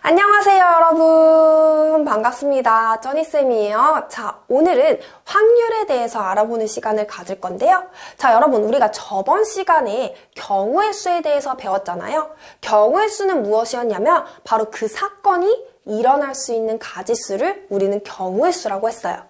안녕하세요, 여러분. 반갑습니다. 쩌니쌤이에요. 자, 오늘은 확률에 대해서 알아보는 시간을 가질 건데요. 자, 여러분, 우리가 저번 시간에 경우의 수에 대해서 배웠잖아요. 경우의 수는 무엇이었냐면 바로 그 사건이 일어날 수 있는 가지수를 우리는 경우의 수라고 했어요.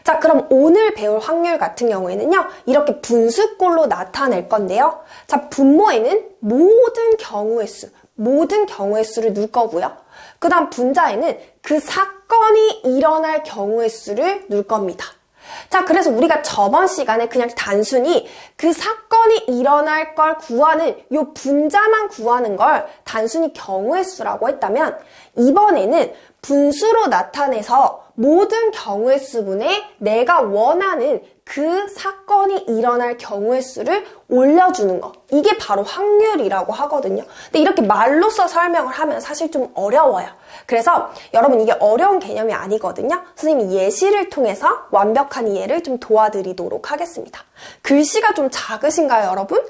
자, 그럼 오늘 배울 확률 같은 경우에는요, 이렇게 분수꼴로 나타낼 건데요. 자, 분모에는 모든 경우의 수를 넣을 거고요. 그 다음 분자에는 그 사건이 일어날 경우의 수를 넣을 겁니다. 자, 그래서 우리가 저번 시간에 그냥 단순히 그 사건이 일어날 걸 구하는 요 분자만 구하는 걸 단순히 경우의 수라고 했다면, 이번에는 분수로 나타내서 모든 경우의 수분에 내가 원하는 그 사건이 일어날 경우의 수를 올려주는 거. 이게 바로 확률이라고 하거든요. 근데 이렇게 말로써 설명을 하면 사실 좀 어려워요. 그래서 여러분, 이게 어려운 개념이 아니거든요. 선생님이 예시를 통해서 완벽한 이해를 좀 도와드리도록 하겠습니다. 글씨가 좀 작으신가요, 여러분?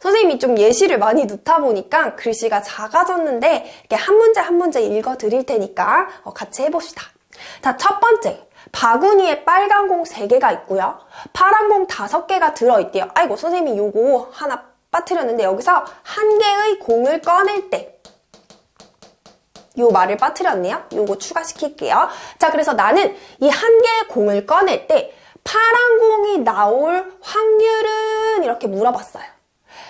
선생님이 좀 예시를 많이 넣다 보니까 글씨가 작아졌는데 이렇게 한 문제 한 문제 읽어드릴 테니까 같이 해봅시다. 자, 첫 번째. 바구니에 빨간 공 3개가 있고요. 파란 공 5개가 들어있대요. 아이고, 선생님이 요거 하나 빠뜨렸는데 여기서 한 개의 공을 꺼낼 때 요 말을 빠뜨렸네요. 요거 추가시킬게요. 자, 그래서 나는 이 한 개의 공을 꺼낼 때 파란 공이 나올 확률은 이렇게 물어봤어요.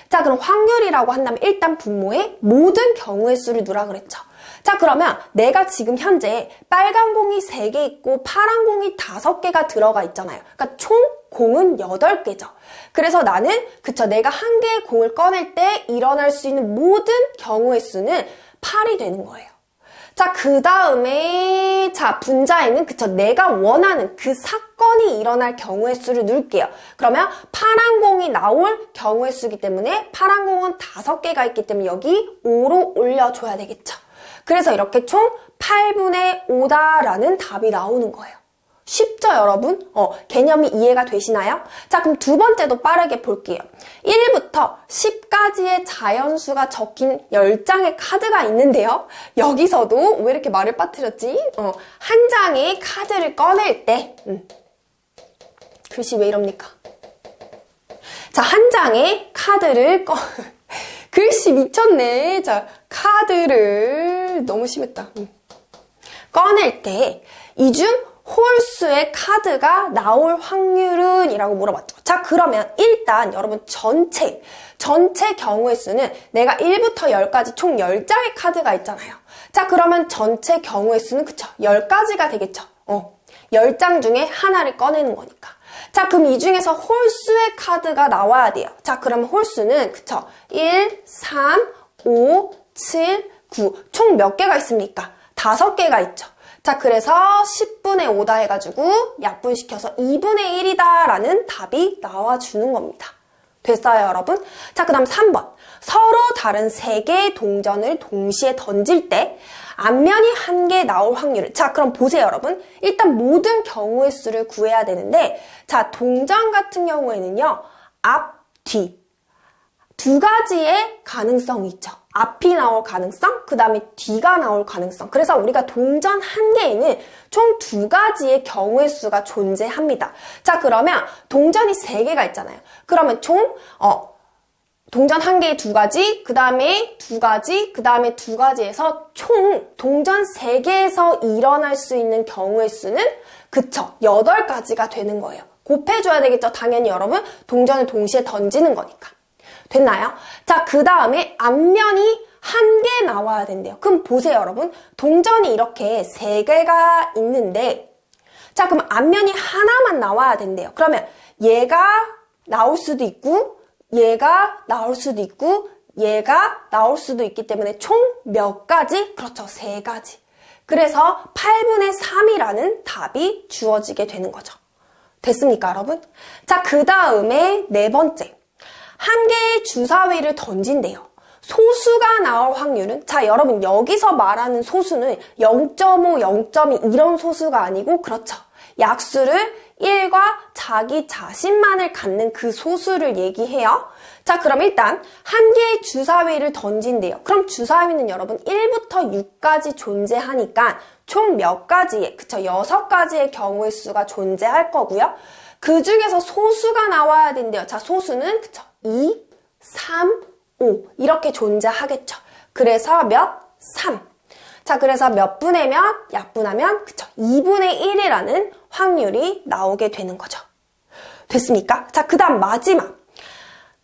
자, 그럼 확률이라고 한다면 일단 분모에 모든 경우의 수를 넣으라 그랬죠. 자, 그러면 내가 지금 현재 빨간 공이 3개 있고 파란 공이 5개가 들어가 있잖아요. 그러니까 총 공은 8개죠. 그래서 나는 내가 한 개의 공을 꺼낼 때 일어날 수 있는 모든 경우의 수는 8이 되는 거예요. 자, 그 다음에 분자에는 내가 원하는 그 사건이 일어날 경우의 수를 넣을게요. 그러면 파란 공이 나올 경우의 수이기 때문에 파란 공은 5개가 있기 때문에 여기 5로 올려줘야 되겠죠. 그래서 이렇게 총 8분의 5다라는 답이 나오는 거예요. 쉽죠, 여러분? 개념이 이해가 되시나요? 자, 그럼 두 번째도 빠르게 볼게요. 1부터 10까지의 자연수가 적힌 10장의 카드가 있는데요. 여기서도 왜 이렇게 말을 빠뜨렸지? 한 장의 카드를 꺼낼 때 글씨 왜 이럽니까? 자, 한 장의 카드를 글씨 미쳤네. 자, 카드를 너무 심했다. 꺼낼 때 이 중 홀수의 카드가 나올 확률은? 이라고 물어봤죠. 자, 그러면 일단 여러분 전체 경우의 수는 내가 1부터 10까지 총 10장의 카드가 있잖아요. 자, 그러면 전체 경우의 수는 10가지가 되겠죠. 10장 중에 하나를 꺼내는 거니까. 자, 그럼 이 중에서 홀수의 카드가 나와야 돼요. 자, 그러면 홀수는 1, 3, 5, 7, 9 총 몇 개가 있습니까? 5개가 있죠. 자, 그래서 10분의 5다 해가지고 약분시켜서 2분의 1이다 라는 답이 나와주는 겁니다. 됐어요, 여러분? 자, 그 다음 3번. 서로 다른 3개의 동전을 동시에 던질 때 앞면이 1개 나올 확률을. 자, 그럼 보세요, 여러분. 일단 모든 경우의 수를 구해야 되는데, 자, 동전 같은 경우에는요, 앞, 뒤. 2가지의 가능성이 있죠. 앞이 나올 가능성, 그 다음에 뒤가 나올 가능성. 그래서 우리가 동전 한 개에는 총 2가지의 경우의 수가 존재합니다. 자, 그러면 동전이 3개가 있잖아요. 그러면 총 동전 한 개에 2가지, 그 다음에 2가지, 그 다음에 2가지에서 총 동전 3개에서 일어날 수 있는 경우의 수는 8가지가 되는 거예요. 곱해줘야 되겠죠. 당연히 여러분, 동전을 동시에 던지는 거니까. 됐나요? 자, 그 다음에 앞면이 1개 나와야 된대요. 그럼 보세요, 여러분. 동전이 이렇게 3개가 있는데, 자, 그럼 앞면이 하나만 나와야 된대요. 그러면 얘가 나올 수도 있고, 얘가 나올 수도 있고, 얘가 나올 수도 있기 때문에 총 몇 가지? 그렇죠, 3가지. 그래서 8분의 3이라는 답이 주어지게 되는 거죠. 됐습니까, 여러분? 자, 그 다음에 4번째. 한 개의 주사위를 던진대요. 소수가 나올 확률은? 자, 여러분, 여기서 말하는 소수는 0.5, 0.2 이런 소수가 아니고, 그렇죠. 약수를 1과 자기 자신만을 갖는 그 소수를 얘기해요. 자, 그럼 일단 한 개의 주사위를 던진대요. 그럼 주사위는 여러분 1부터 6까지 존재하니까 총 몇 가지의, 그쵸? 6가지의 경우의 수가 존재할 거고요. 그 중에서 소수가 나와야 된대요. 자, 소수는, 그쵸? 2, 3, 5 이렇게 존재하겠죠. 그래서 몇? 3. 자, 그래서 몇 분의 몇? 약분하면, 그쵸? 2분의 1이라는 확률이 나오게 되는 거죠. 됐습니까? 자, 그 다음 마지막.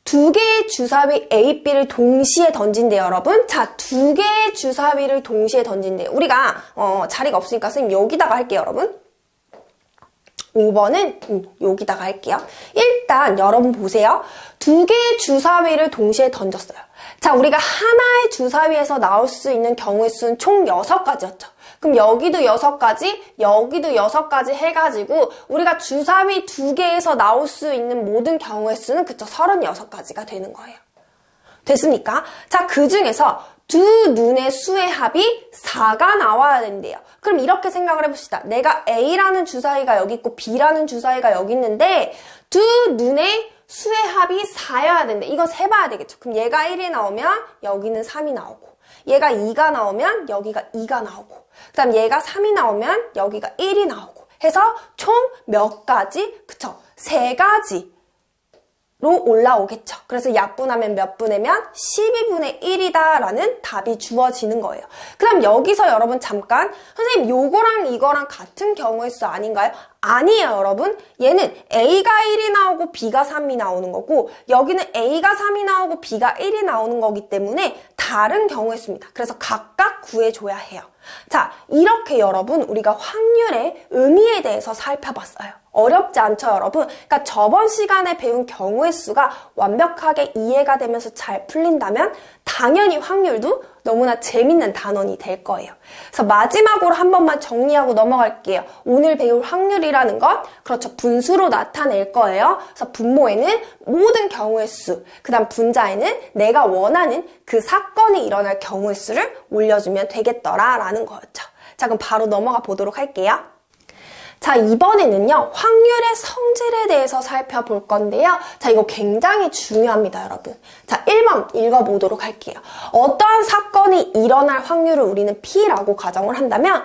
두 개의 주사위 A, B를 동시에 던진대요, 여러분. 자, 두 개의 주사위를 동시에 던진대요. 우리가 자리가 없으니까 선생님 여기다가 할게요, 여러분. 5번은 여기다가 할게요. 일단 여러분 보세요. 두 개의 주사위를 동시에 던졌어요. 자, 우리가 하나의 주사위에서 나올 수 있는 경우의 수는 총 6가지였죠. 그럼 여기도 6가지, 여기도 6가지 해가지고 우리가 주사위 2개에서 나올 수 있는 모든 경우의 수는 그쵸 36가지가 되는 거예요. 됐습니까? 자, 그 중에서 두 눈의 수의 합이 4가 나와야 된대요. 그럼 이렇게 생각을 해봅시다. 내가 A라는 주사위가 여기 있고 B라는 주사위가 여기 있는데 두 눈의 수의 합이 4여야 된대. 이거 세봐야 되겠죠. 그럼 얘가 1이 나오면 여기는 3이 나오고 얘가 2가 나오면 여기가 2가 나오고 그 다음 얘가 3이 나오면 여기가 1이 나오고 해서 총 몇 가지? 그쵸? 3가지로 올라오겠죠. 그래서 약분하면 몇 분의 몇? 12분의 1이다 라는 답이 주어지는 거예요. 그 다음 여기서 여러분 잠깐 선생님 요거랑 이거랑 같은 경우의 수 아닌가요? 아니에요, 여러분. 얘는 A가 1이 나오고 B가 3이 나오는 거고 여기는 A가 3이 나오고 B가 1이 나오는 거기 때문에 다른 경우의 수입니다. 그래서 각각 구해줘야 해요. 자, 이렇게 여러분 우리가 확률의 의미에 대해서 살펴봤어요. 어렵지 않죠, 여러분? 그러니까 저번 시간에 배운 경우의 수가 완벽하게 이해가 되면서 잘 풀린다면 당연히 확률도 너무나 재밌는 단원이 될 거예요. 그래서 마지막으로 한 번만 정리하고 넘어갈게요. 오늘 배울 확률이라는 것, 그렇죠, 분수로 나타낼 거예요. 그래서 분모에는 모든 경우의 수, 그 다음 분자에는 내가 원하는 그 사건이 일어날 경우의 수를 올려주면 되겠더라라는 거였죠. 자, 그럼 바로 넘어가 보도록 할게요. 자, 이번에는요, 확률의 성질에 대해서 살펴볼 건데요. 자, 이거 굉장히 중요합니다, 여러분. 자, 1번 읽어보도록 할게요. 어떠한 사건이 일어날 확률을 우리는 P라고 가정을 한다면,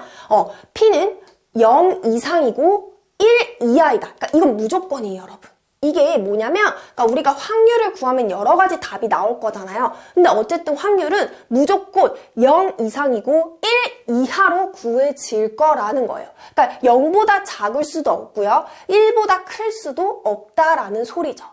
P는 0 이상이고 1 이하이다. 그러니까 이건 무조건이에요, 여러분. 이게 뭐냐면, 그러니까 우리가 확률을 구하면 여러 가지 답이 나올 거잖아요. 근데 어쨌든 확률은 무조건 0 이상이고 1 이하로 구해질 거라는 거예요. 그러니까 0보다 작을 수도 없고요. 1보다 클 수도 없다라는 소리죠.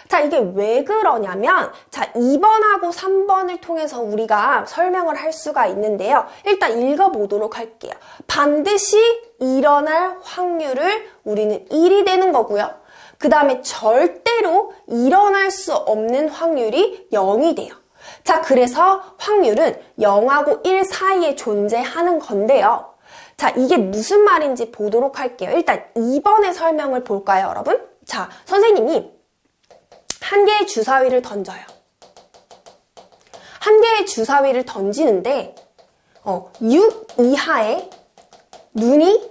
자, 이게 왜 그러냐면, 자, 2번하고 3번을 통해서 우리가 설명을 할 수가 있는데요. 일단 읽어보도록 할게요. 반드시 일어날 확률을 우리는 1이 되는 거고요. 그 다음에 절대로 일어날 수 없는 확률이 0이 돼요. 자, 그래서 확률은 0하고 1 사이에 존재하는 건데요. 자, 이게 무슨 말인지 보도록 할게요. 일단 2번의 설명을 볼까요, 여러분? 자, 선생님이 한 개의 주사위를 던져요. 한 개의 주사위를 던지는데 6 이하의 눈이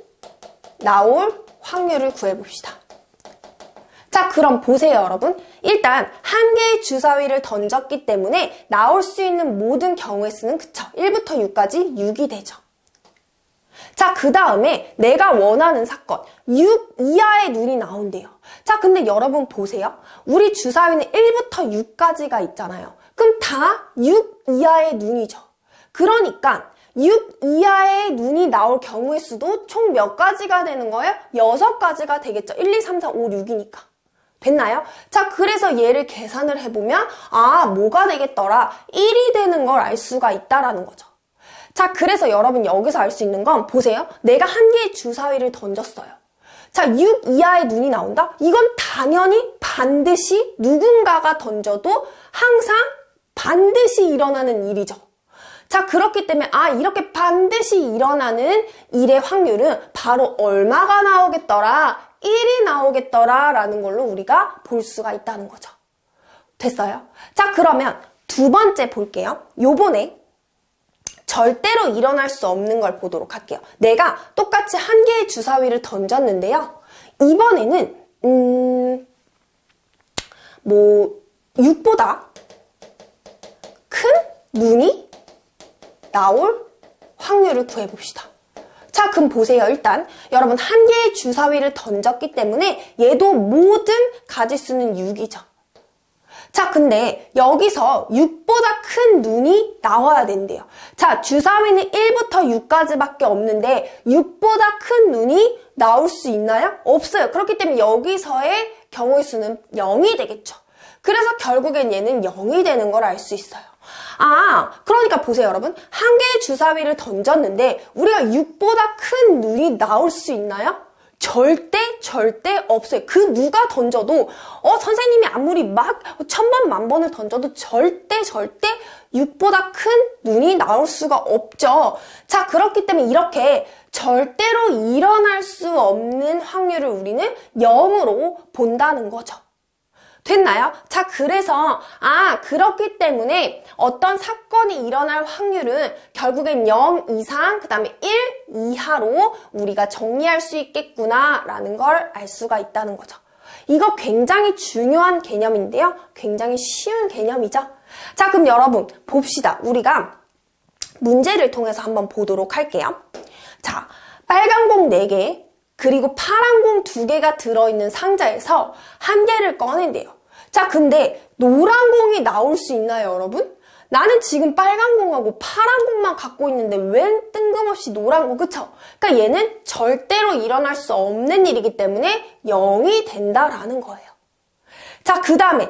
나올 확률을 구해봅시다. 자, 그럼 보세요, 여러분. 일단 한 개의 주사위를 던졌기 때문에 나올 수 있는 모든 경우의 수는 그쵸? 1부터 6까지 6이 되죠. 자, 그 다음에 내가 원하는 사건 6 이하의 눈이 나온대요. 자, 근데 여러분 보세요. 우리 주사위는 1부터 6까지가 있잖아요. 그럼 다 6 이하의 눈이죠. 그러니까 6 이하의 눈이 나올 경우의 수도 총 몇 가지가 되는 거예요? 6가지가 되겠죠. 1, 2, 3, 4, 5, 6이니까. 됐나요? 자, 그래서 얘를 계산을 해보면 뭐가 되겠더라? 1이 되는 걸 알 수가 있다라는 거죠. 자, 그래서 여러분 여기서 알 수 있는 건 보세요. 내가 한 개의 주사위를 던졌어요. 자, 6 이하의 눈이 나온다? 이건 당연히 반드시 누군가가 던져도 항상 반드시 일어나는 일이죠. 자, 그렇기 때문에 이렇게 반드시 일어나는 일의 확률은 바로 얼마가 나오겠더라? 1이 나오겠더라 라는 걸로 우리가 볼 수가 있다는 거죠. 됐어요? 자, 그러면 두 번째 볼게요. 요번에 절대로 일어날 수 없는 걸 보도록 할게요. 내가 똑같이 한 개의 주사위를 던졌는데요. 이번에는 6보다 큰 눈이 나올 확률을 구해봅시다. 자, 그럼 보세요. 일단 여러분 한 개의 주사위를 던졌기 때문에 얘도 뭐든 가질 수는 6이죠. 자, 근데 여기서 6보다 큰 눈이 나와야 된대요. 자, 주사위는 1부터 6까지밖에 없는데 6보다 큰 눈이 나올 수 있나요? 없어요. 그렇기 때문에 여기서의 경우의 수는 0이 되겠죠. 그래서 결국엔 얘는 0이 되는 걸 알 수 있어요. 그러니까 보세요, 여러분. 한 개의 주사위를 던졌는데 우리가 6보다 큰 눈이 나올 수 있나요? 절대 없어요. 그 누가 던져도 선생님이 아무리 막 1000번 만번을 던져도 절대 6보다 큰 눈이 나올 수가 없죠. 자, 그렇기 때문에 이렇게 절대로 일어날 수 없는 확률을 우리는 0으로 본다는 거죠. 됐나요? 자, 그래서 그렇기 때문에 어떤 사건이 일어날 확률은 결국엔 0 이상, 그 다음에 1 이하로 우리가 정리할 수 있겠구나 라는 걸 알 수가 있다는 거죠. 이거 굉장히 중요한 개념인데요. 굉장히 쉬운 개념이죠. 자, 그럼 여러분 봅시다. 우리가 문제를 통해서 한번 보도록 할게요. 자, 빨간 공 4개, 그리고 파란 공 2개가 들어있는 상자에서 한 개를 꺼낸대요. 자, 근데 노란 공이 나올 수 있나요, 여러분? 나는 지금 빨간 공하고 파란 공만 갖고 있는데 웬 뜬금없이 노란 공, 그쵸? 그러니까 얘는 절대로 일어날 수 없는 일이기 때문에 0이 된다라는 거예요. 자, 그 다음에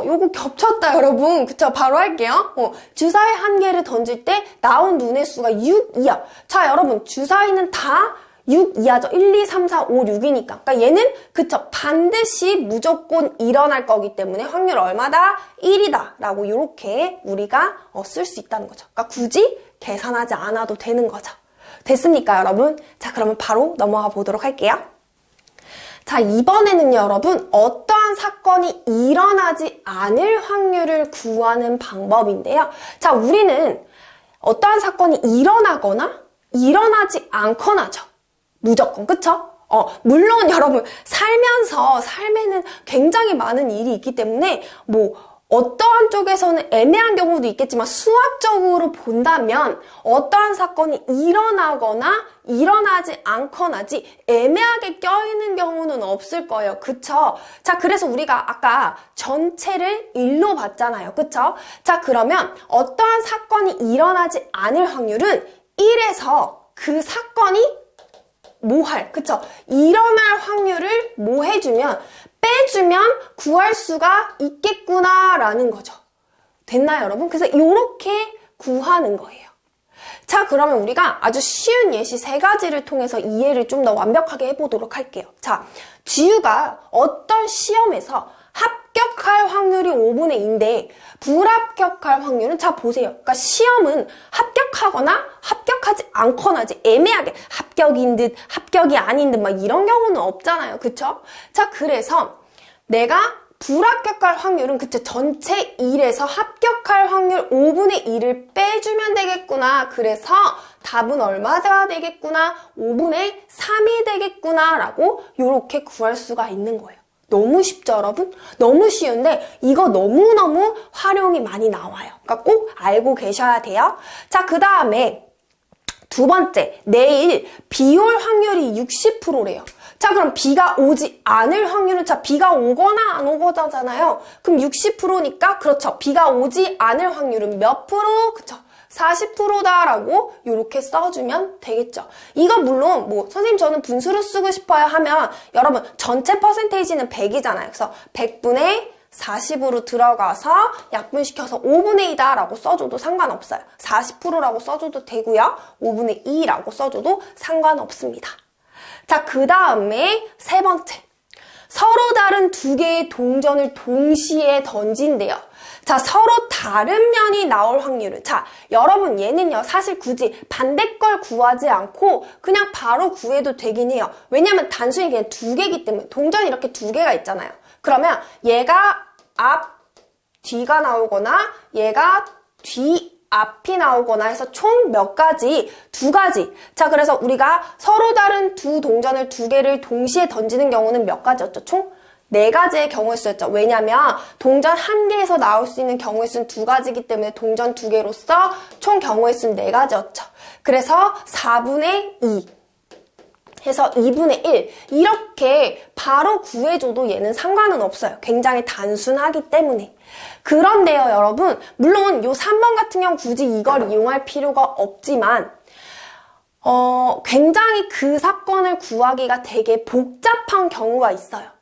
요거 겹쳤다, 여러분. 그쵸? 바로 할게요. 주사위 한 개를 던질 때 나온 눈의 수가 6 이하. 자, 여러분, 주사위는 다 6 이하죠. 1, 2, 3, 4, 5, 6이니까. 그러니까 얘는 그쵸. 반드시 무조건 일어날 거기 때문에 확률 얼마다? 1이다. 라고 이렇게 우리가 쓸 수 있다는 거죠. 그러니까 굳이 계산하지 않아도 되는 거죠. 됐습니까, 여러분? 자, 그러면 바로 넘어가 보도록 할게요. 자, 이번에는요, 여러분, 어떠한 사건이 일어나지 않을 확률을 구하는 방법인데요. 자, 우리는 어떠한 사건이 일어나거나 일어나지 않거나죠. 무조건, 그쵸? 물론 여러분, 삶에는 굉장히 많은 일이 있기 때문에, 어떠한 쪽에서는 애매한 경우도 있겠지만, 수학적으로 본다면, 어떠한 사건이 일어나거나, 일어나지 않거나지, 애매하게 껴있는 경우는 없을 거예요. 그쵸? 자, 그래서 우리가 아까 전체를 1로 봤잖아요. 그쵸? 자, 그러면, 어떠한 사건이 일어나지 않을 확률은 1에서 그 사건이 그쵸? 일어날 확률을 빼주면 구할 수가 있겠구나라는 거죠. 됐나요, 여러분? 그래서 이렇게 구하는 거예요. 자, 그러면 우리가 아주 쉬운 예시 3가지를 통해서 이해를 좀 더 완벽하게 해보도록 할게요. 자, 지우가 어떤 시험에서 합격할 확률이 5분의 2인데 불합격할 확률은, 자, 보세요. 그러니까 시험은 합격하거나 합격하지 않거나지, 애매하게 합격인 듯 합격이 아닌 듯 막 이런 경우는 없잖아요. 그쵸? 자, 그래서 내가 불합격할 확률은 그쵸, 전체 1에서 합격할 확률 5분의 1을 빼주면 되겠구나. 그래서 답은 얼마가 되겠구나? 5분의 3이 되겠구나 라고 이렇게 구할 수가 있는 거예요. 너무 쉽죠, 여러분? 너무 쉬운데 이거 너무너무 활용이 많이 나와요. 그러니까 꼭 알고 계셔야 돼요. 자, 그 다음에 2번째, 내일 비 올 확률이 60%래요. 자, 그럼 비가 오지 않을 확률은, 자, 비가 오거나 안 오거나잖아요. 그럼 60%니까, 그렇죠. 비가 오지 않을 확률은 몇 프로? 그쵸. 40%다라고 이렇게 써주면 되겠죠. 이거 물론 선생님 저는 분수로 쓰고 싶어요 하면 여러분 전체 퍼센테이지는 100이잖아요. 그래서 100분의 40으로 들어가서 약분시켜서 5분의 2다 라고 써줘도 상관없어요. 40%라고 써줘도 되고요. 5분의 2라고 써줘도 상관없습니다. 자, 그 다음에 3번째. 서로 다른 2개의 동전을 동시에 던진대요. 자, 서로 다른 면이 나올 확률은, 자, 여러분 얘는요 사실 굳이 반대 걸 구하지 않고 그냥 바로 구해도 되긴 해요. 왜냐면 단순히 그냥 2개이기 때문에. 동전이 이렇게 2개가 있잖아요. 그러면 얘가 앞, 뒤가 나오거나 얘가 뒤, 앞이 나오거나 해서 총 몇 가지? 두 가지. 자, 그래서 우리가 서로 다른 두 동전을 두 개를 동시에 던지는 경우는 몇 가지였죠? 총 네 가지의 경우의 수였죠. 왜냐면 동전 한 개에서 나올 수 있는 경우의 수는 두 가지이기 때문에 동전 두 개로서 총 경우의 수는 네 가지였죠. 그래서 4분의 2 해서 2분의 1 이렇게 바로 구해줘도 얘는 상관은 없어요. 굉장히 단순하기 때문에. 그런데요, 여러분, 물론 요 3번 같은 경우 굳이 이걸 이용할 필요가 없지만 굉장히 그 사건을 구하기가 되게 복잡한 경우가 있어요.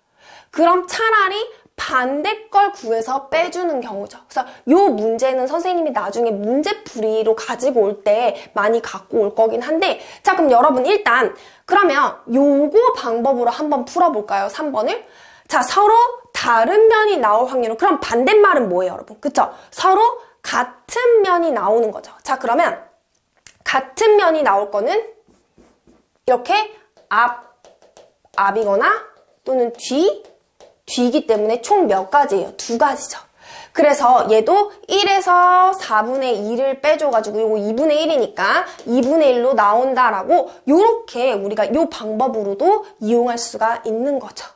그럼 차라리 반대 걸 구해서 빼주는 경우죠. 그래서 요 문제는 선생님이 나중에 문제풀이로 가지고 올 때 많이 갖고 올 거긴 한데, 자, 그럼 여러분 일단 그러면 요거 방법으로 한번 풀어볼까요? 3번을. 자, 서로 다른 면이 나올 확률은, 그럼 반대말은 뭐예요, 여러분? 그쵸? 서로 같은 면이 나오는 거죠. 자, 그러면 같은 면이 나올 거는 이렇게 앞이거나 또는 뒤이기 때문에 총 몇 가지예요? 두 가지죠. 그래서 얘도 1에서 4분의 2를 빼줘가지고 요거 2분의 1이니까 2분의 1로 나온다라고 요렇게 우리가 요 방법으로도 이용할 수가 있는 거죠.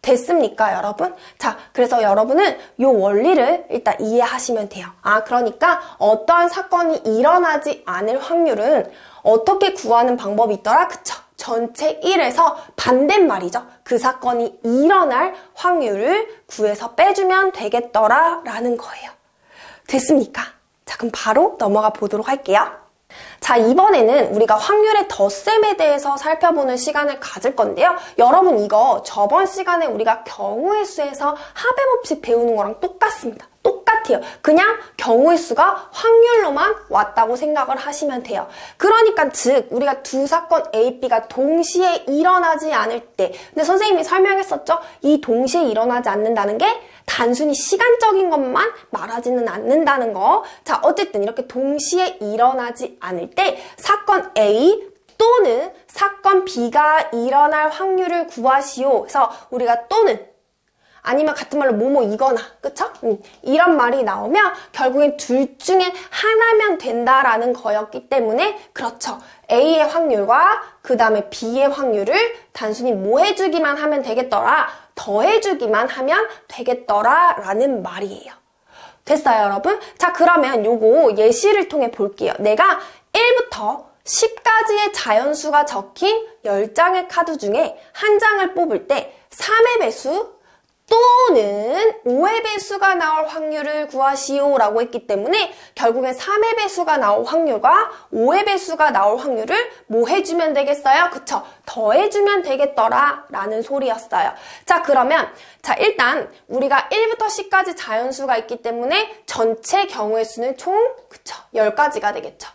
됐습니까, 여러분? 자, 그래서 여러분은 요 원리를 일단 이해하시면 돼요. 아, 그러니까 어떠한 사건이 일어나지 않을 확률은 어떻게 구하는 방법이 있더라? 그쵸? 전체 1에서 반대말이죠. 그 사건이 일어날 확률을 구해서 빼주면 되겠더라 라는 거예요. 됐습니까? 자, 그럼 바로 넘어가 보도록 할게요. 자, 이번에는 우리가 확률의 덧셈에 대해서 살펴보는 시간을 가질 건데요. 여러분 이거 저번 시간에 우리가 경우의 수에서 합의 법칙 배우는 거랑 똑같습니다. 똑같아요. 그냥 경우의 수가 확률로만 왔다고 생각을 하시면 돼요. 그러니까 즉 우리가 두 사건 A, B가 동시에 일어나지 않을 때, 근데 선생님이 설명했었죠? 이 동시에 일어나지 않는다는 게 단순히 시간적인 것만 말하지는 않는다는 거. 자, 어쨌든 이렇게 동시에 일어나지 않을 때 사건 A 또는 사건 B가 일어날 확률을 구하시오. 그래서 우리가 또는 아니면 같은 말로 뭐뭐이거나, 그쵸? 이런 말이 나오면 결국엔 둘 중에 하나면 된다라는 거였기 때문에, 그렇죠. A의 확률과 그 다음에 B의 확률을 단순히 뭐 해주기만 하면 되겠더라, 더해주기만 하면 되겠더라 라는 말이에요. 됐어요, 여러분? 자, 그러면 요거 예시를 통해 볼게요. 내가 1부터 10까지의 자연수가 적힌 10장의 카드 중에 한 장을 뽑을 때 3의 배수 또는 5의 배수가 나올 확률을 구하시오 라고 했기 때문에 결국엔 3의 배수가 나올 확률과 5의 배수가 나올 확률을 뭐 해주면 되겠어요? 그쵸? 더해주면 되겠더라 라는 소리였어요. 자, 그러면 자, 일단 우리가 1부터 10까지 자연수가 있기 때문에 전체 경우의 수는 총 그쵸? 10가지가 되겠죠.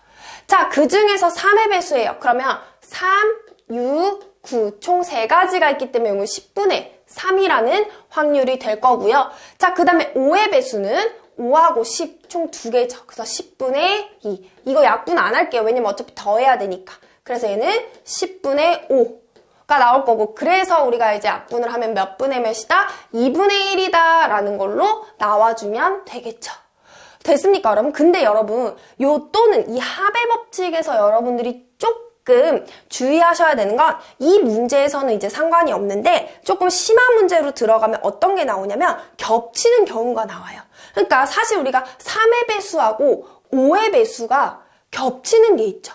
자, 그 중에서 3의 배수예요. 그러면 3, 6, 9 총 3가지가 있기 때문에 이건 10분의 3이라는 확률이 될 거고요. 자, 그 다음에 5의 배수는 5하고 10 총 2개죠. 그래서 10분의 2. 이거 약분 안 할게요. 왜냐면 어차피 더해야 되니까. 그래서 얘는 10분의 5가 나올 거고, 그래서 우리가 이제 약분을 하면 몇 분의 몇이다? 2분의 1이다 라는 걸로 나와주면 되겠죠. 됐습니까, 여러분? 근데 여러분, 요 또는 이 합의 법칙에서 여러분들이 조금 주의하셔야 되는 건 이 문제에서는 이제 상관이 없는데 조금 심한 문제로 들어가면 어떤 게 나오냐면 겹치는 경우가 나와요. 그러니까 사실 우리가 3의 배수하고 5의 배수가 겹치는 게 있죠.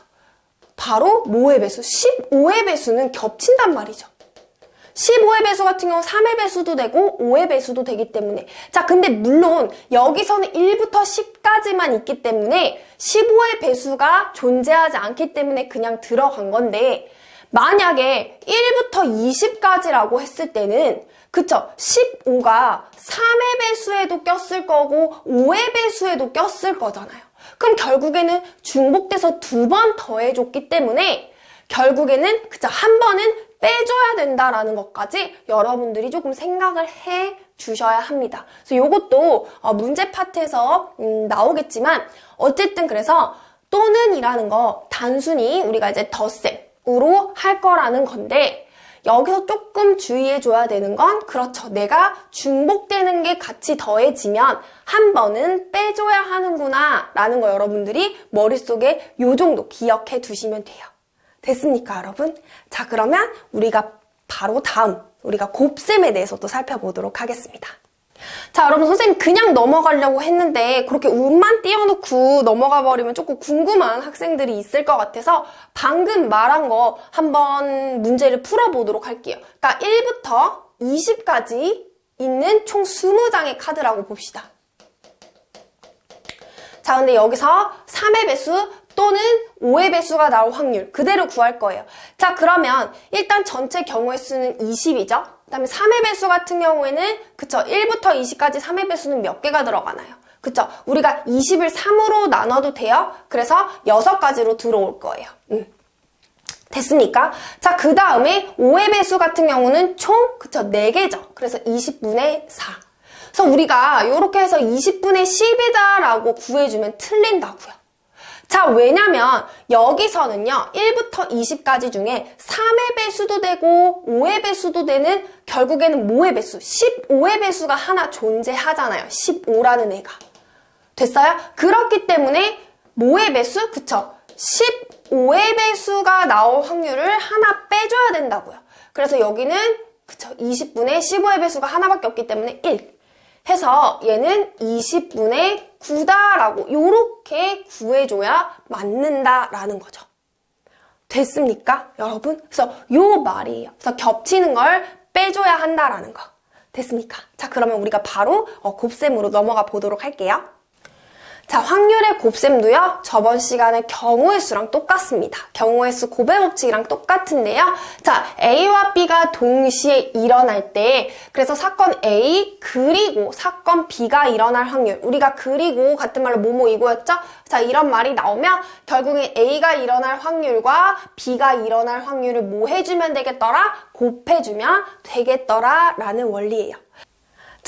바로 뭐의 배수? 15의 배수는 겹친단 말이죠. 15의 배수 같은 경우 3의 배수도 되고 5의 배수도 되기 때문에, 자, 근데 물론 여기서는 1부터 10까지만 있기 때문에 15의 배수가 존재하지 않기 때문에 그냥 들어간 건데, 만약에 1부터 20까지라고 했을 때는 그쵸? 15가 3의 배수에도 꼈을 거고 5의 배수에도 꼈을 거잖아요. 그럼 결국에는 중복돼서 2번 더해줬기 때문에 결국에는 그쵸? 한 번은 빼줘야 된다라는 것까지 여러분들이 조금 생각을 해 주셔야 합니다. 그래서 이것도 문제 파트에서 나오겠지만 어쨌든 그래서 또는 이라는 거 단순히 우리가 이제 덧셈으로 할 거라는 건데, 여기서 조금 주의해줘야 되는 건 그렇죠. 내가 중복되는 게 같이 더해지면 한 번은 빼줘야 하는구나 라는 거 여러분들이 머릿속에 요 정도 기억해 두시면 돼요. 됐습니까, 여러분? 자, 그러면 우리가 바로 다음 우리가 곱셈에 대해서 또 살펴보도록 하겠습니다. 자, 여러분, 선생님 그냥 넘어가려고 했는데 그렇게 운만 띄워놓고 넘어가 버리면 조금 궁금한 학생들이 있을 것 같아서 방금 말한 거 한번 문제를 풀어보도록 할게요. 그러니까 1부터 20까지 있는 총 20장의 카드라고 봅시다. 자, 근데 여기서 3의 배수 또는 5의 배수가 나올 확률 그대로 구할 거예요. 자, 그러면 일단 전체 경우의 수는 20이죠. 그 다음에 3의 배수 같은 경우에는 그쵸, 1부터 20까지 3의 배수는 몇 개가 들어가나요? 그쵸, 우리가 20을 3으로 나눠도 돼요. 그래서 6가지로 들어올 거예요. 됐습니까? 자, 그 다음에 5의 배수 같은 경우는 총 그쵸, 4개죠. 그래서 20분의 4. 그래서 우리가 이렇게 해서 20분의 10이다 라고 구해주면 틀린다고요. 자, 왜냐면 여기서는요 1부터 20까지 중에 3의 배수도 되고 5의 배수도 되는 결국에는 뭐의 배수? 15의 배수가 하나 존재하잖아요. 15라는 애가. 됐어요? 그렇기 때문에 뭐의 배수? 그쵸? 15의 배수가 나올 확률을 하나 빼줘야 된다고요. 그래서 여기는 그쵸? 20분의 15의 배수가 하나밖에 없기 때문에 1 해서 얘는 20분의 9다라고 요렇게 구해줘야 맞는다라는 거죠. 됐습니까, 여러분? 그래서 요 말이에요. 그래서 겹치는 걸 빼줘야 한다라는 거. 됐습니까? 자, 그러면 우리가 바로 곱셈으로 넘어가 보도록 할게요. 자, 확률의 곱셈도요, 저번 시간에 경우의 수랑 똑같습니다. 경우의 수 고배 법칙이랑 똑같은데요. 자, A와 B가 동시에 일어날 때, 그래서 사건 A 그리고 사건 B가 일어날 확률. 우리가 그리고 같은 말로 뭐뭐이고였죠? 자, 이런 말이 나오면 결국엔 A가 일어날 확률과 B가 일어날 확률을 뭐 해주면 되겠더라? 곱해주면 되겠더라 라는 원리예요.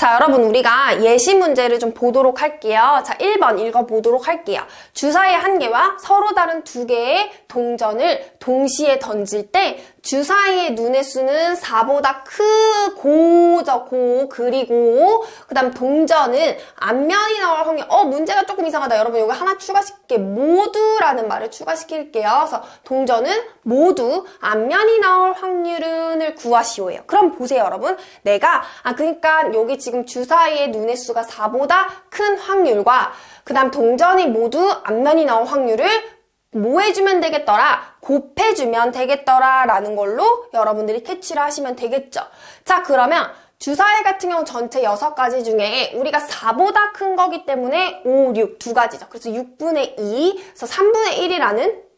자, 여러분, 우리가 예시 문제를 좀 보도록 할게요. 자, 1번 읽어보도록 할게요. 주사위 1개와 서로 다른 2개의 동전을 동시에 던질 때 주사위의 눈의 수는 4보다 크고죠, 그리고 그 다음 동전은 앞면이 나올 확률. 문제가 조금 이상하다. 여러분, 여기 하나 추가시킬게요. 모두라는 말을 추가시킬게요. 그래서 동전은 모두 앞면이 나올 확률을 구하시오예요. 그럼 보세요, 여러분. 내가 그러니까 여기 지금 주사위의 눈의 수가 4보다 큰 확률과 그 다음 동전이 모두 앞면이 나올 확률을 뭐 해주면 되겠더라? 곱해주면 되겠더라 라는 걸로 여러분들이 캐치를 하시면 되겠죠. 자, 그러면 주사위 같은 경우 전체 6가지 중에 우리가 4보다 큰 거기 때문에 5, 6 두 가지죠. 그래서 6분의 2, 그래서 3분의 1이라는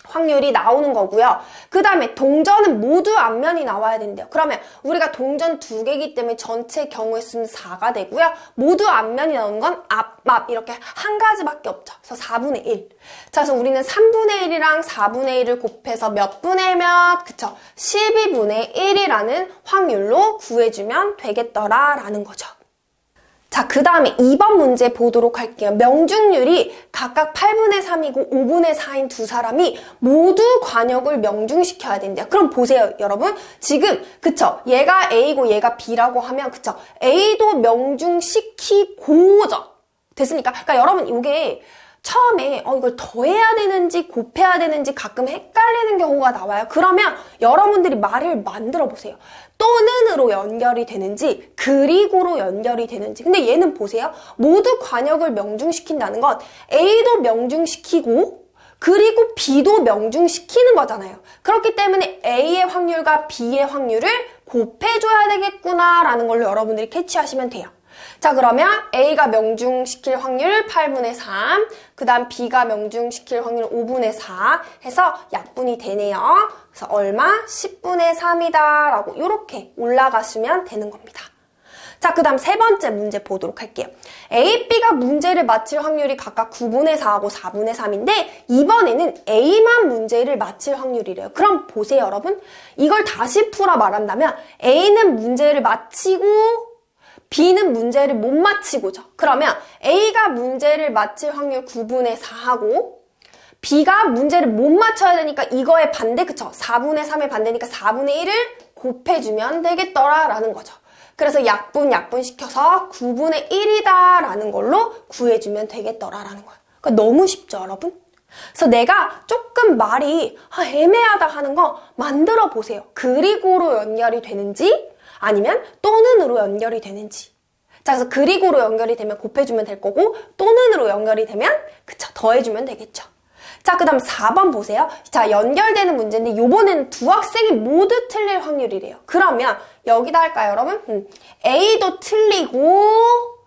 확률이 나오는 거고요. 그 다음에 동전은 모두 앞면이 나와야 된대요. 그러면 우리가 동전 2개이기 때문에 전체 경우의 수는 4가 되고요. 모두 앞면이 나오는 건 앞 이렇게 한 가지밖에 없죠. 그래서 4분의 1. 자, 그래서 우리는 3분의 1이랑 4분의 1을 곱해서 몇 분의 몇? 그쵸? 12분의 1이라는 확률로 구해주면 되겠더라 라는 거죠. 자, 그 다음에 2번 문제 보도록 할게요. 명중률이 각각 8분의 3이고 5분의 4인 두 사람이 모두 관역을 명중시켜야 된대요. 그럼 보세요, 여러분. 지금, 그쵸? 얘가 A고 얘가 B라고 하면, 그쵸? A도 명중시키고죠. 됐습니까? 그러니까 여러분, 이게 처음에 이걸 더해야 되는지 곱해야 되는지 가끔 헷갈리는 경우가 나와요. 그러면 여러분들이 말을 만들어 보세요. 또는으로 연결이 되는지 그리고로 연결이 되는지. 근데 얘는 보세요. 모두 관역을 명중시킨다는 건 A도 명중시키고 그리고 B도 명중시키는 거잖아요. 그렇기 때문에 A의 확률과 B의 확률을 곱해줘야 되겠구나 라는 걸로 여러분들이 캐치하시면 돼요. 자, 그러면 A가 명중시킬 확률 8분의 3, 그 다음 B가 명중시킬 확률 5분의 4 해서 약분이 되네요. 그래서 얼마? 10분의 3이다 라고 이렇게 올라가시면 되는 겁니다. 자, 그 다음 3번째 문제 보도록 할게요. A, B가 문제를 맞힐 확률이 각각 9분의 4하고 4분의 3인데 이번에는 A만 문제를 맞힐 확률이래요. 그럼 보세요, 여러분. 이걸 다시 풀어 말한다면 A는 문제를 맞히고 B는 문제를 못 맞히고죠. 그러면 A가 문제를 맞힐 확률 9분의 4하고 B가 문제를 못 맞춰야 되니까 이거의 반대, 그쵸? 4분의 3의 반대니까 4분의 1을 곱해주면 되겠더라 라는 거죠. 그래서 약분시켜서 9분의 1이다 라는 걸로 구해주면 되겠더라 라는 거예요. 그러니까 너무 쉽죠, 여러분? 그래서 내가 조금 말이 애매하다 하는 거 만들어 보세요. 그리고로 연결이 되는지 아니면 또는으로 연결이 되는지. 자, 그래서 그리고로 연결이 되면 곱해주면 될 거고 또는으로 연결이 되면 그쵸, 더해주면 되겠죠. 자, 그 다음 4번 보세요. 자, 연결되는 문제인데 요번에는 두 학생이 모두 틀릴 확률이래요. 그러면 여기다 할까요, 여러분? A도 틀리고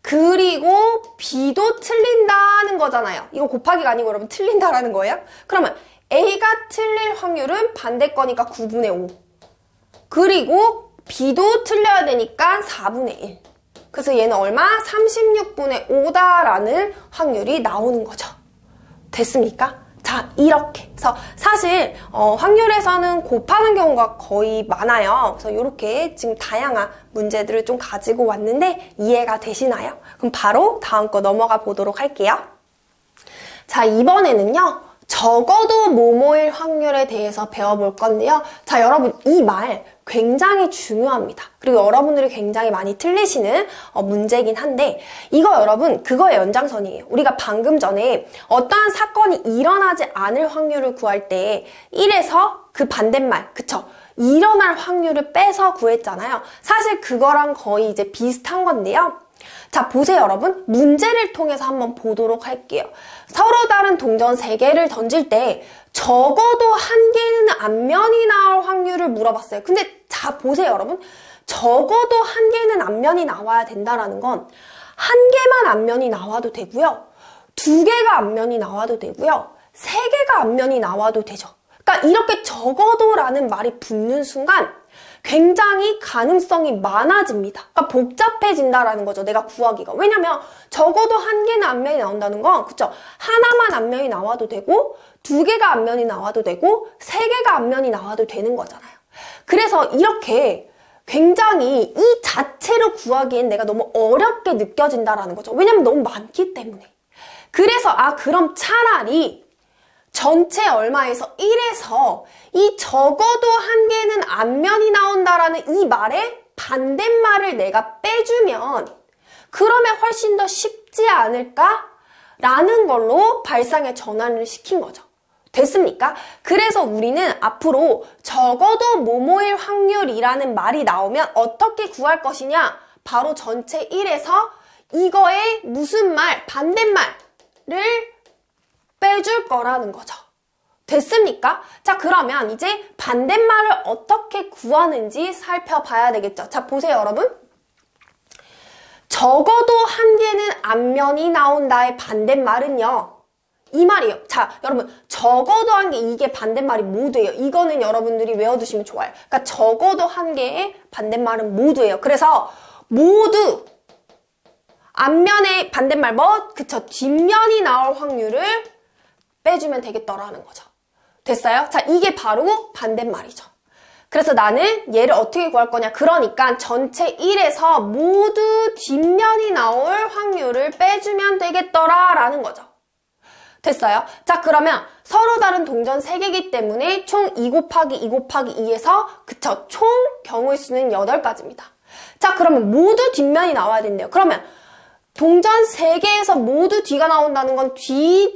그리고 B도 틀린다는 거잖아요. 이거 곱하기가 아니고 여러분 틀린다라는 거예요. 그러면 A가 틀릴 확률은 반대 거니까 9분의 5. 그리고 B도 틀려야 되니까 4분의 1. 그래서 얘는 얼마? 36분의 5다라는 확률이 나오는 거죠. 됐습니까? 자, 이렇게. 그래서 사실 확률에서는 곱하는 경우가 거의 많아요. 그래서 이렇게 지금 다양한 문제들을 좀 가지고 왔는데 이해가 되시나요? 그럼 바로 다음 거 넘어가 보도록 할게요. 자, 이번에는요. 적어도 뭐뭐일 확률에 대해서 배워볼 건데요. 자, 여러분 이 말 굉장히 중요합니다. 그리고 여러분들이 굉장히 많이 틀리시는 문제이긴 한데 이거 여러분 그거의 연장선이에요. 우리가 방금 전에 어떠한 사건이 일어나지 않을 확률을 구할 때 1에서 그 반대말, 그쵸? 일어날 확률을 빼서 구했잖아요. 사실 그거랑 거의 이제 비슷한 건데요. 자, 보세요, 여러분. 문제를 통해서 한번 보도록 할게요. 서로 다른 동전 3개를 던질 때 적어도 한 개는 앞면이 나올 확률을 물어봤어요. 근데 자, 보세요, 여러분. 적어도 한 개는 앞면이 나와야 된다라는 건 한 개만 앞면이 나와도 되고요. 2개가 앞면이 나와도 되고요. 3개가 앞면이 나와도 되죠. 그러니까 이렇게 적어도라는 말이 붙는 순간 굉장히 가능성이 많아집니다. 그러니까 복잡해진다라는 거죠. 내가 구하기가. 왜냐면 적어도 한 개는 앞면이 나온다는 건 그쵸? 하나만 앞면이 나와도 되고 2개가 앞면이 나와도 되고 3개가 앞면이 나와도 되는 거잖아요. 그래서 이렇게 굉장히 이 자체로 구하기엔 내가 너무 어렵게 느껴진다라는 거죠. 왜냐면 너무 많기 때문에. 그래서 그럼 차라리 전체 얼마에서 1에서 이 적어도 한 개는 앞면이 나온다라는 이 말의 반대말을 내가 빼주면 그러면 훨씬 더 쉽지 않을까라는 걸로 발상의 전환을 시킨 거죠. 됐습니까? 그래서 우리는 앞으로 적어도 뭐뭐일 확률이라는 말이 나오면 어떻게 구할 것이냐? 바로 전체 1에서 이거의 무슨 말, 반대말을 빼줄 거라는 거죠. 됐습니까? 자, 그러면 이제 반대말을 어떻게 구하는지 살펴봐야 되겠죠. 자, 보세요, 여러분. 적어도 한 개는 앞면이 나온다의 반대말은요. 이 말이에요. 자, 여러분, 적어도 한 개, 이게 반대말이 모두예요. 이거는 여러분들이 외워두시면 좋아요. 그러니까 적어도 한 개의 반대말은 모두예요. 그래서 모두 앞면의 반대말 그쵸? 뒷면이 나올 확률을 빼주면 되겠더라는 거죠. 됐어요? 자, 이게 바로 반대말이죠. 그래서 나는 얘를 어떻게 구할 거냐? 그러니까 전체 1에서 모두 뒷면이 나올 확률을 빼주면 되겠더라라는 거죠. 됐어요? 자, 그러면 서로 다른 동전 3개이기 때문에 총 2 곱하기 2 곱하기 2에서 그쵸? 총 경우의 수는 8가지입니다. 자, 그러면 모두 뒷면이 나와야 된대요. 그러면 동전 3개에서 모두 뒤가 나온다는 건 뒤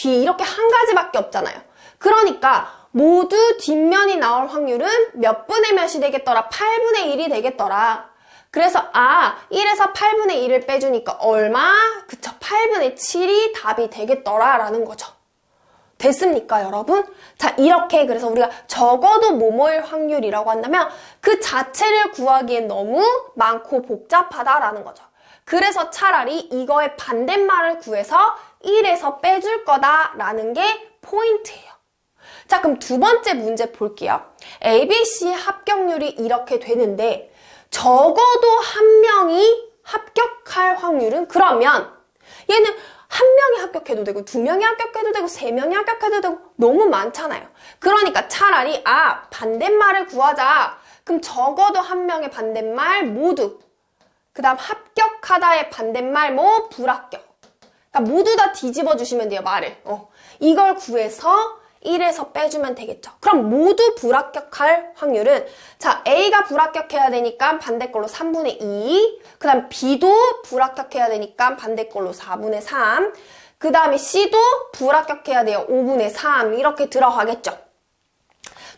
이렇게 한 가지밖에 없잖아요. 그러니까 모두 뒷면이 나올 확률은 몇 분의 몇이 되겠더라? 8분의 1이 되겠더라. 그래서 1에서 8분의 1을 빼주니까 얼마? 그쵸, 8분의 7이 답이 되겠더라 라는 거죠. 됐습니까, 여러분? 자, 이렇게 그래서 우리가 적어도 뭐뭐일 확률이라고 한다면 그 자체를 구하기엔 너무 많고 복잡하다라는 거죠. 그래서 차라리 이거의 반대말을 구해서 1에서 빼줄 거다라는 게 포인트예요. 자, 그럼 두 번째 문제 볼게요. ABC 합격률이 이렇게 되는데 적어도 한 명이 합격할 확률은 그러면 얘는 한 명이 합격해도 되고 2명이 합격해도 되고 3명이 합격해도 되고 너무 많잖아요. 그러니까 차라리 반대말을 구하자. 그럼 적어도 한 명의 반대말 모두 그 다음 합격하다의 반대말 불합격. 그러니까 모두 다 뒤집어 주시면 돼요, 말을. 이걸 구해서 1에서 빼주면 되겠죠. 그럼 모두 불합격할 확률은 자 A가 불합격해야 되니까 반대꼴로 3분의 2, 그 다음 B도 불합격해야 되니까 반대꼴로 4분의 3, 그 다음에 C도 불합격해야 돼요. 5분의 3 이렇게 들어가겠죠.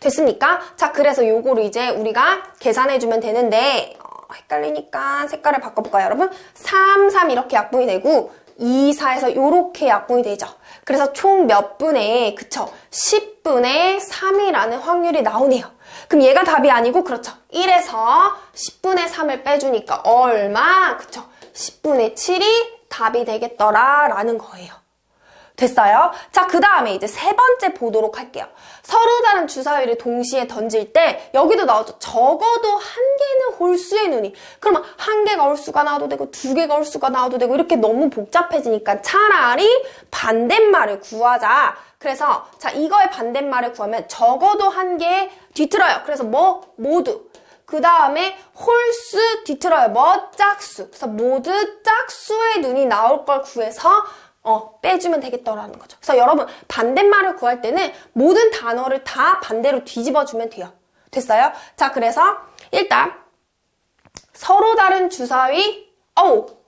됐습니까? 자 그래서 요거를 이제 우리가 계산해주면 되는데 헷갈리니까 색깔을 바꿔볼까요 여러분? 3, 3 이렇게 약분이 되고 2, 4에서 요렇게 약분이 되죠. 그래서 총 몇 분의 그쵸? 10분의 3이라는 확률이 나오네요. 그럼 얘가 답이 아니고 그렇죠. 1에서 10분의 3을 빼주니까 얼마? 그쵸? 10분의 7이 답이 되겠더라 라는 거예요. 됐어요? 자, 그 다음에 이제 세 번째 보도록 할게요. 서로 다른 주사위를 동시에 던질 때 여기도 나오죠. 적어도 한 개는 홀수의 눈이. 그러면 한 개가 홀수가 나와도 되고 두 개가 홀수가 나와도 되고 이렇게 너무 복잡해지니까 차라리 반대말을 구하자. 그래서 자 이거의 반대말을 구하면 적어도 한 개 뒤틀어요. 그래서 뭐? 모두. 그 다음에 홀수 뒤틀어요. 뭐? 짝수. 그래서 모두 짝수의 눈이 나올 걸 구해서 빼주면 되겠더라는 거죠. 그래서 여러분 반대말을 구할 때는 모든 단어를 다 반대로 뒤집어주면 돼요. 됐어요? 자 그래서 일단 서로 다른 주사위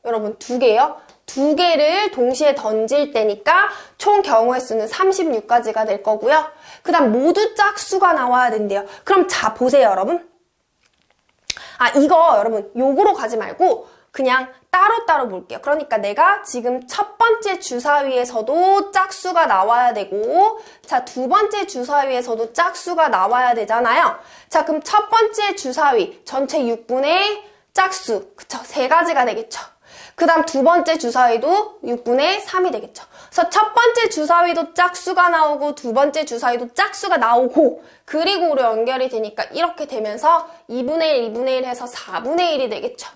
여러분 두 개요. 두 개를 동시에 던질 때니까 총 경우의 수는 36가지가 될 거고요. 그 다음 모두 짝수가 나와야 된대요. 그럼 자 보세요 여러분. 이거 여러분 요거로 가지 말고 그냥 따로따로 볼게요. 그러니까 내가 지금 첫 번째 주사위에서도 짝수가 나와야 되고 자, 두 번째 주사위에서도 짝수가 나와야 되잖아요. 자, 그럼 첫 번째 주사위 전체 6분의 짝수 그쵸? 세 가지가 되겠죠. 그 다음 두 번째 주사위도 6분의 3이 되겠죠. 그래서 첫 번째 주사위도 짝수가 나오고 두 번째 주사위도 짝수가 나오고 그리고로 연결이 되니까 이렇게 되면서 2분의 1, 2분의 1 해서 4분의 1이 되겠죠.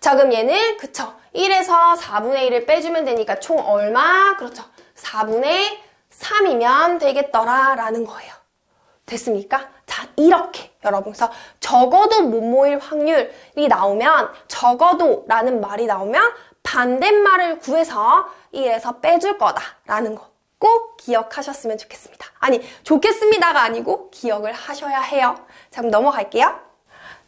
자 그럼 얘는 그쵸 1에서 4분의 1을 빼주면 되니까 총 얼마? 그렇죠 4분의 3이면 되겠더라 라는 거예요. 됐습니까? 자 이렇게 여러분 그래서 적어도 못 모일 확률이 나오면 적어도 라는 말이 나오면 반대말을 구해서 1에서 빼줄 거다 라는 거 꼭 기억하셨으면 좋겠습니다. 아니 좋겠습니다가 아니고 기억을 하셔야 해요. 자 그럼 넘어갈게요.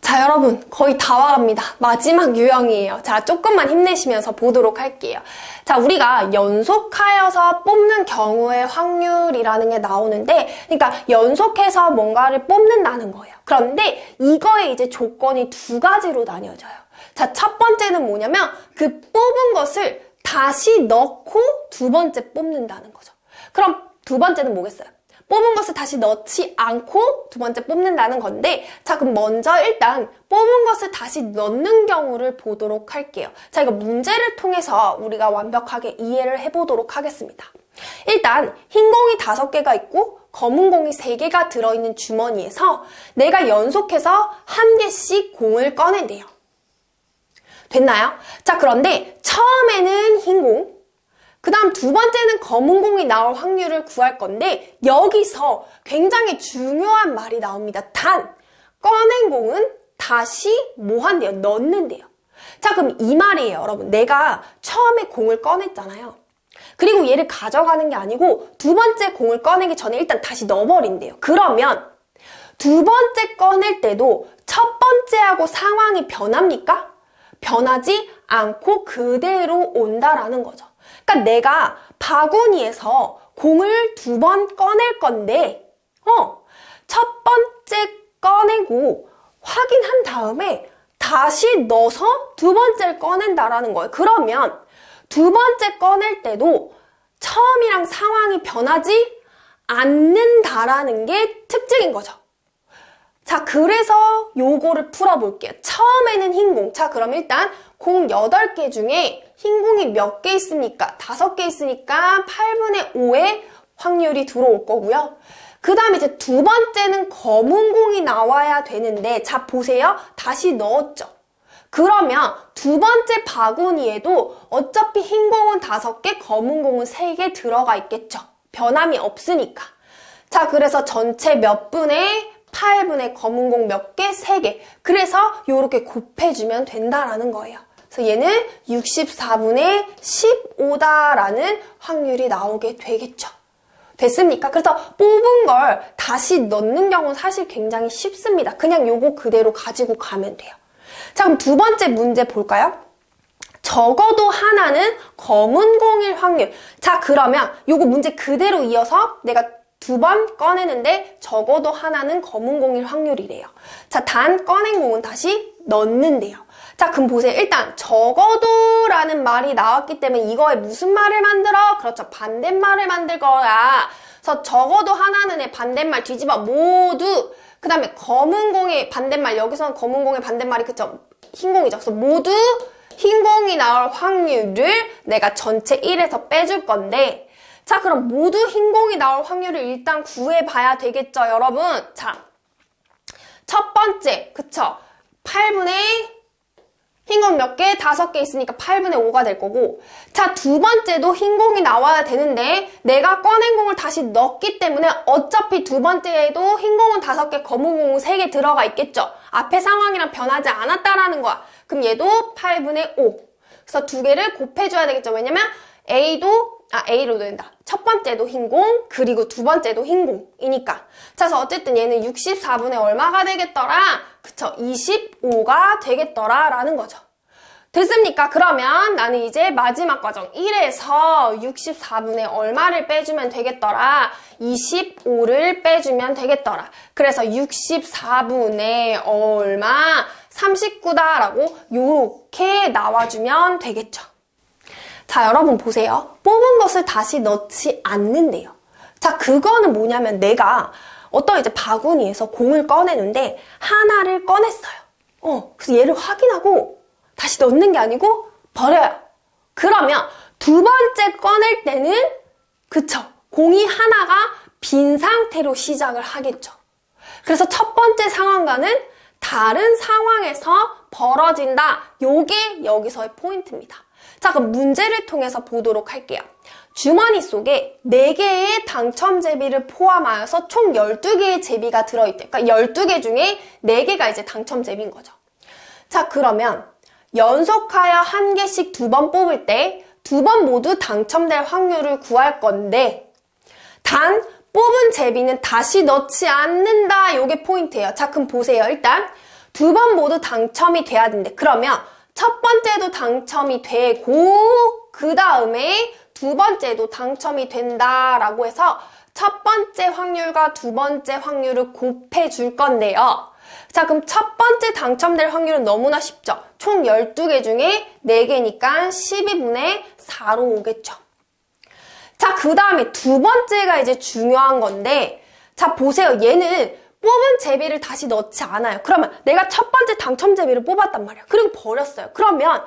자 여러분 거의 다 와갑니다. 마지막 유형이에요. 자 조금만 힘내시면서 보도록 할게요. 자 우리가 연속하여서 뽑는 경우의 확률이라는 게 나오는데 그러니까 연속해서 뭔가를 뽑는다는 거예요. 그런데 이거의 이제 조건이 두 가지로 나뉘어져요. 자 첫 번째는 뭐냐면 그 뽑은 것을 다시 넣고 두 번째 뽑는다는 거죠. 그럼 두 번째는 뭐겠어요? 뽑은 것을 다시 넣지 않고 두 번째 뽑는다는 건데 자 그럼 먼저 일단 뽑은 것을 다시 넣는 경우를 보도록 할게요. 자 이거 문제를 통해서 우리가 완벽하게 이해를 해보도록 하겠습니다. 일단 흰 공이 5개가 있고 검은 공이 3개가 들어있는 주머니에서 내가 연속해서 한 개씩 공을 꺼낸대요. 됐나요? 자 그런데 처음에는 흰 공 그 다음 두 번째는 검은 공이 나올 확률을 구할 건데 여기서 굉장히 중요한 말이 나옵니다. 단, 꺼낸 공은 다시 뭐 한대요? 넣는데요. 자 그럼 이 말이에요 여러분. 내가 처음에 공을 꺼냈잖아요. 그리고 얘를 가져가는 게 아니고 두 번째 공을 꺼내기 전에 일단 다시 넣어버린대요. 그러면 두 번째 꺼낼 때도 첫 번째하고 상황이 변합니까? 변하지 않고 그대로 온다라는 거죠. 그러니까 내가 바구니에서 공을 2번 꺼낼 건데 첫 번째 꺼내고 확인한 다음에 다시 넣어서 두 번째를 꺼낸다라는 거예요. 그러면 두 번째 꺼낼 때도 처음이랑 상황이 변하지 않는다라는 게 특징인 거죠. 자, 그래서 요거를 풀어볼게요. 처음에는 흰 공. 자, 그럼 일단 공 8개 중에 흰 공이 몇 개 있습니까? 5개 있으니까 8분의 5의 확률이 들어올 거고요. 그 다음에 이제 두 번째는 검은 공이 나와야 되는데, 자, 보세요. 다시 넣었죠. 그러면 두 번째 바구니에도 어차피 흰 공은 5개, 검은 공은 3개 들어가 있겠죠. 변함이 없으니까. 자, 그래서 전체 몇 분의 8분의 검은 공 몇 개? 3개. 그래서 요렇게 곱해주면 된다라는 거예요. 그래서 얘는 64분의 15다라는 확률이 나오게 되겠죠. 됐습니까? 그래서 뽑은 걸 다시 넣는 경우는 사실 굉장히 쉽습니다. 그냥 요거 그대로 가지고 가면 돼요. 자, 그럼 두 번째 문제 볼까요? 적어도 하나는 검은 공일 확률. 자, 그러면 요거 문제 그대로 이어서 내가 두 번 꺼내는데 적어도 하나는 검은 공일 확률이래요. 자, 단 꺼낸 공은 다시 넣는데요. 자, 그럼 보세요. 일단 적어도라는 말이 나왔기 때문에 이거에 무슨 말을 만들어? 그렇죠. 반대말을 만들 거야. 그래서 적어도 하나는의 반대말 뒤집어 모두. 그 다음에 검은 공의 반대말. 여기서는 검은 공의 반대말이 그쵸? 흰 공이죠. 그래서 모두 흰 공이 나올 확률을 내가 전체 1에서 빼줄 건데, 자, 그럼 모두 흰 공이 나올 확률을 일단 구해봐야 되겠죠, 여러분? 자, 첫 번째, 그쵸? 8분의 흰 공 몇 개? 5개 있으니까 8분의 5가 될 거고, 자, 두 번째도 흰 공이 나와야 되는데 내가 꺼낸 공을 다시 넣었기 때문에 어차피 두 번째에도 흰 공은 5개, 검은 공은 3개 들어가 있겠죠. 앞에 상황이랑 변하지 않았다라는 거야. 그럼 얘도 8분의 5. 그래서 두 개를 곱해줘야 되겠죠. 왜냐면 A로 된다. 첫 번째도 흰 공, 그리고 두 번째도 흰 공이니까. 자, 그래서 어쨌든 얘는 64분의 얼마가 되겠더라? 그쵸, 25가 되겠더라 라는 거죠. 됐습니까? 그러면 나는 이제 마지막 과정 1에서 64분의 얼마를 빼주면 되겠더라? 25를 빼주면 되겠더라. 그래서 64분의 얼마? 39다라고 요렇게 나와주면 되겠죠. 자, 여러분 보세요. 뽑은 것을 다시 넣지 않는데요. 자, 그거는 뭐냐면 내가 어떤 이제 바구니에서 공을 꺼내는데 하나를 꺼냈어요. 그래서 얘를 확인하고 다시 넣는 게 아니고 버려요. 그러면 두 번째 꺼낼 때는 그쵸, 공이 하나가 빈 상태로 시작을 하겠죠. 그래서 첫 번째 상황과는 다른 상황에서 벌어진다. 요게 여기서의 포인트입니다. 자, 그럼 문제를 통해서 보도록 할게요. 주머니 속에 4개의 당첨 제비를 포함하여서 총 12개의 제비가 들어있대. 그러니까 12개 중에 4개가 이제 당첨 제비인 거죠. 자, 그러면 연속하여 1개씩 2번 뽑을 때 2번 모두 당첨될 확률을 구할 건데, 단 뽑은 제비는 다시 넣지 않는다. 요게 포인트예요. 자, 그럼 보세요. 일단 2번 모두 당첨이 돼야 되는데, 그러면 첫 번째도 당첨이 되고 그 다음에 두 번째도 당첨이 된다라고 해서 첫 번째 확률과 두 번째 확률을 곱해줄 건데요. 자, 그럼 첫 번째 당첨될 확률은 너무나 쉽죠. 총 12개 중에 4개니까 12분의 4로 오겠죠. 자, 그 다음에 두 번째가 이제 중요한 건데, 자, 보세요. 얘는 뽑은 제비를 다시 넣지 않아요. 그러면 내가 첫 번째 당첨 제비를 뽑았단 말이야. 그리고 버렸어요. 그러면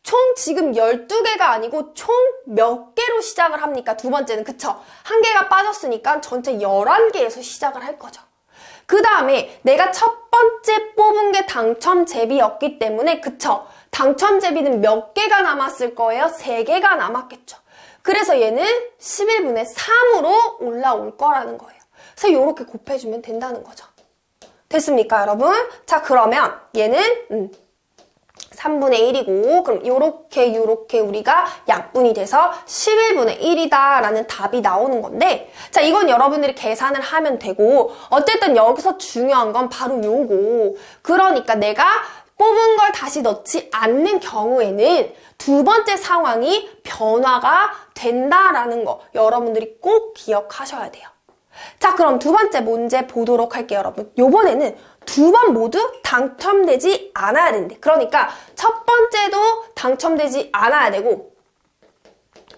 총 지금 12개가 아니고 총 몇 개로 시작을 합니까? 두 번째는. 그쵸? 한 개가 빠졌으니까 전체 11개에서 시작을 할 거죠. 그 다음에 내가 첫 번째 뽑은 게 당첨 제비였기 때문에, 그쵸? 당첨 제비는 몇 개가 남았을 거예요? 3개가 남았겠죠. 그래서 얘는 11분의 3으로 올라올 거라는 거예요. 그래서 이렇게 곱해주면 된다는 거죠. 됐습니까, 여러분? 자, 그러면 얘는 3분의 1이고, 그럼 요렇게 우리가 약분이 돼서 11분의 1이다 라는 답이 나오는 건데, 자, 이건 여러분들이 계산을 하면 되고, 어쨌든 여기서 중요한 건 바로 요거. 그러니까 내가 뽑은 걸 다시 넣지 않는 경우에는 두 번째 상황이 변화가 된다라는 거 여러분들이 꼭 기억하셔야 돼요. 자, 그럼 두 번째 문제 보도록 할게요, 여러분. 요번에는 두 번 모두 당첨되지 않아야 되는데, 그러니까 첫 번째도 당첨되지 않아야 되고,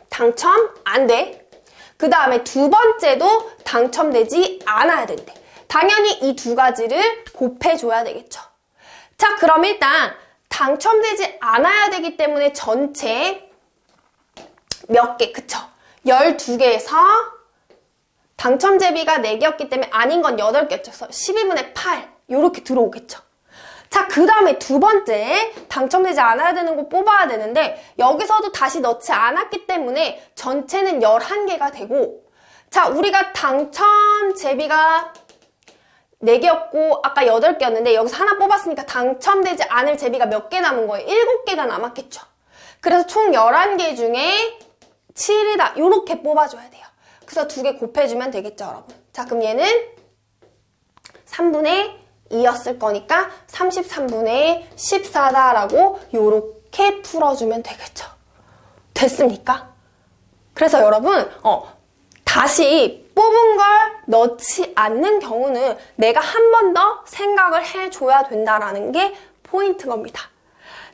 당첨 안 돼. 그 다음에 두 번째도 당첨되지 않아야 되는데, 당연히 이 두 가지를 곱해줘야 되겠죠. 자, 그럼 일단 당첨되지 않아야 되기 때문에 전체 몇 개, 그쵸? 12개에서 당첨 제비가 4개였기 때문에 아닌 건 8개였죠. 그래서 12분의 8 요렇게 들어오겠죠. 자, 그 다음에 두 번째 당첨되지 않아야 되는 거 뽑아야 되는데, 여기서도 다시 넣지 않았기 때문에 전체는 11개가 되고, 자, 우리가 당첨 제비가 4개였고 아까 8개였는데 여기서 하나 뽑았으니까 당첨되지 않을 제비가 몇 개 남은 거예요? 7개가 남았겠죠. 그래서 총 11개 중에 7이다. 요렇게 뽑아줘야 돼요. 그래서 2개 곱해주면 되겠죠, 여러분. 자, 그럼 얘는 3분의 2였을 거니까 33분의 14다라고 요렇게 풀어주면 되겠죠. 됐습니까? 그래서 여러분, 다시 뽑은 걸 넣지 않는 경우는 내가 한 번 더 생각을 해줘야 된다라는 게 포인트인 겁니다.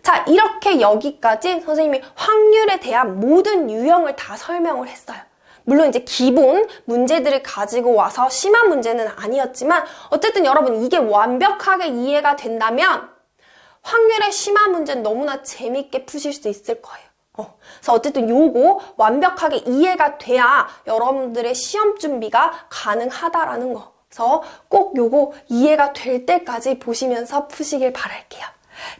자, 이렇게 여기까지 선생님이 확률에 대한 모든 유형을 다 설명을 했어요. 물론 이제 기본 문제들을 가지고 와서 심한 문제는 아니었지만 어쨌든 여러분 이게 완벽하게 이해가 된다면 확률의 심한 문제는 너무나 재밌게 푸실 수 있을 거예요. 그래서 어쨌든 요거 완벽하게 이해가 돼야 여러분들의 시험 준비가 가능하다라는 거. 그래서 꼭 요거 이해가 될 때까지 보시면서 푸시길 바랄게요.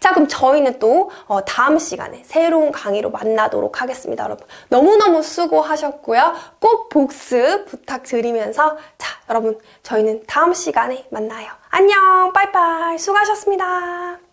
자, 그럼 저희는 또 다음 시간에 새로운 강의로 만나도록 하겠습니다, 여러분. 너무너무 수고하셨고요. 꼭 복습 부탁드리면서 자, 여러분 저희는 다음 시간에 만나요. 안녕, 빠이빠이, 수고하셨습니다.